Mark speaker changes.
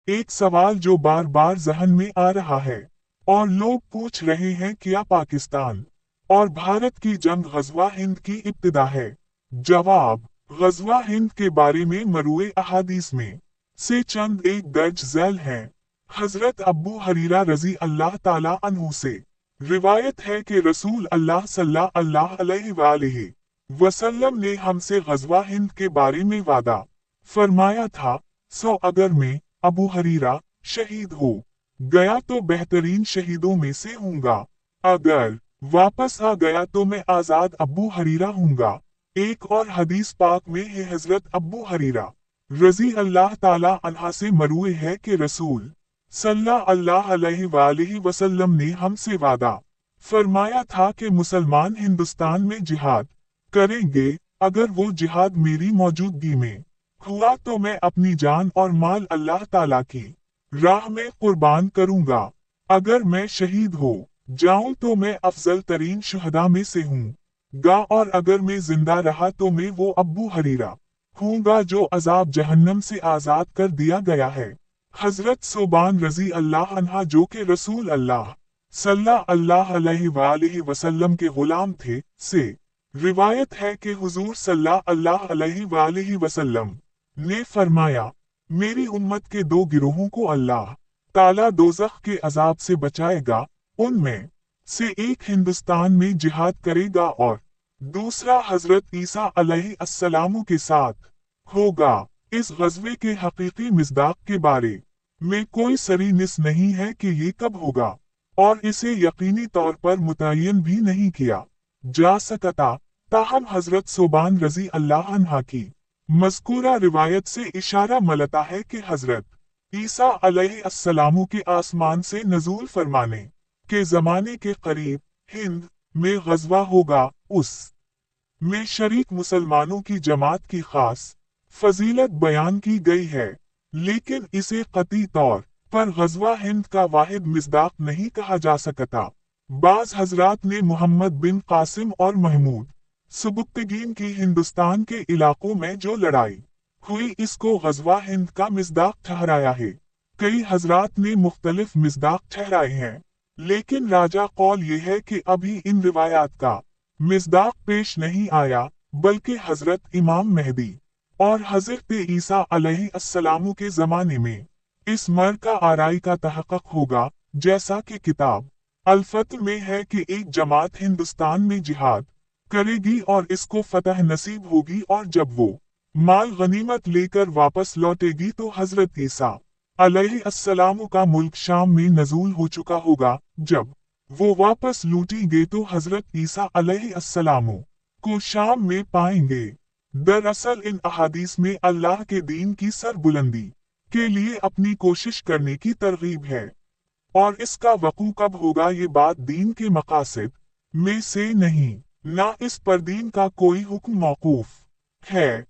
Speaker 1: एक सवाल जो बार बार ज़हन में आ रहा है और लोग पूछ रहे हैं, क्या पाकिस्तान और भारत की जंग ग़ज़वा हिंद की इब्तिदा है? जवाब: ग़ज़वा हिंद के बारे में मरऊए अहादीस में से चंद एक दर्ज झैल हैं। हज़रत अबू हरीरा रज़ी अल्लाह ताला अन्हु से रिवायत है कि रसूल अल्लाह सल्लल्लाहु अलैहि वसल्लम ने हमसे ग़ज़वा हिंद के बारे में वादा फरमाया था, अगर मैं अबू हरीरा शहीद हो गया तो बेहतरीन शहीदों में से हूँगा, अगर वापस आ गया तो मैं आज़ाद अबू हरीरा हूँगा। एक और हदीस पाक में है, हज़रत अबू हरीरा रज़ी अल्लाह ताला अन्हा से मरऊए है कि रसूल सल्लल्लाहु अलैहि वसल्लम ने हमसे वादा फरमाया था कि मुसलमान हिंदुस्तान में जिहाद करेंगे, अगर वो जिहाद मेरी मौजूदगी में हुआ तो मैं अपनी जान और माल अल्लाह ताला की राह में कुर्बान करूंगा। अगर मैं शहीद हो जाऊं तो मैं अफजल तरीन शुहदा में से हूँगा, और अगर मैं जिंदा रहा तो मैं वो अबू हरीरा हूँगा जो अजाब जहन्नम से आज़ाद कर दिया गया है। हजरत सोबान रजी अल्लाह अन्हा जो कि रसूल अल्लाह सल्लल्लाहु अलैहि वसल्लम के गुलाम थे से रिवायत है कि हुजूर सल्लल्लाहु अलैहि वसल्लम ने फरमाया, मेरी उम्मत के दो गिरोहों को अल्लाह ताला दोज़ख के अजाब से बचाएगा, उनमें से एक हिंदुस्तान में जिहाद करेगा और दूसरा हजरत ईसा अलैहिस्सलाम के साथ होगा। इस ग़ज़वे के हकीकी मिज़दाक़ के बारे में कोई सरी निस नहीं है कि ये कब होगा, और इसे यकीनी तौर पर मुतय्यन भी नहीं किया जा सकता। ताहम हजरत सोबान रजी अल्लाह अन्हा की मज़कूरा रिवायत से इशारा मिलता है कि हजरत ईसा अलैहिस्सलाम के आसमान से नज़ूल फरमाने के ज़माने के करीब हिंद में ग़ज़वा होगा। उस में शरीक मुसलमानों की जमात की खास फजीलत बयान की गई है, लेकिन इसे कतई तौर पर ग़ज़वा हिंद का वाहिद मिज़दाक़ नहीं कहा जा सकता। बाज़ हज़रात ने मोहम्मद बिन कासिम और महमूद सुबुक्तगीन की हिंदुस्तान के इलाकों में जो लड़ाई हुई इसको ग़ज़वा हिंद का मिज़दाक़ ठहराया है। कई हज़रात ने मुख्तलिफ मिज़दाक़ ठहराए हैं, लेकिन राजा कौल ये है कि अभी इन रिवायात का मिज़दाक़ पेश नहीं आया, बल्कि हज़रत इमाम मेहदी और हज़रत ईसा अलैहिस्सलाम के ज़माने में इस मर का आराई का तहक़्क़ुक़ होगा, जैसा कि किताब अल-फ़त्ह में है कि एक जमात हिंदुस्तान में जिहाद करेगी और इसको फतह नसीब होगी, और जब वो माल गनीमत लेकर वापस लौटेगी तो हज़रत ईसा अलैहिस्सलाम का मुल्क शाम में नज़ूल हो चुका होगा। जब वो वापस लौटेंगे तो हज़रत ईसा अलैहिस्सलाम को शाम में पाएंगे। दरअसल इन अहादीस में अल्लाह के दीन की सरबुलंदी के लिए अपनी कोशिश करने की तरगीब है, और इसका वक़ू कब होगा ये बात दीन के मकासद में से नहीं, ना इस पर दीन का कोई हुक्म मौकूफ है।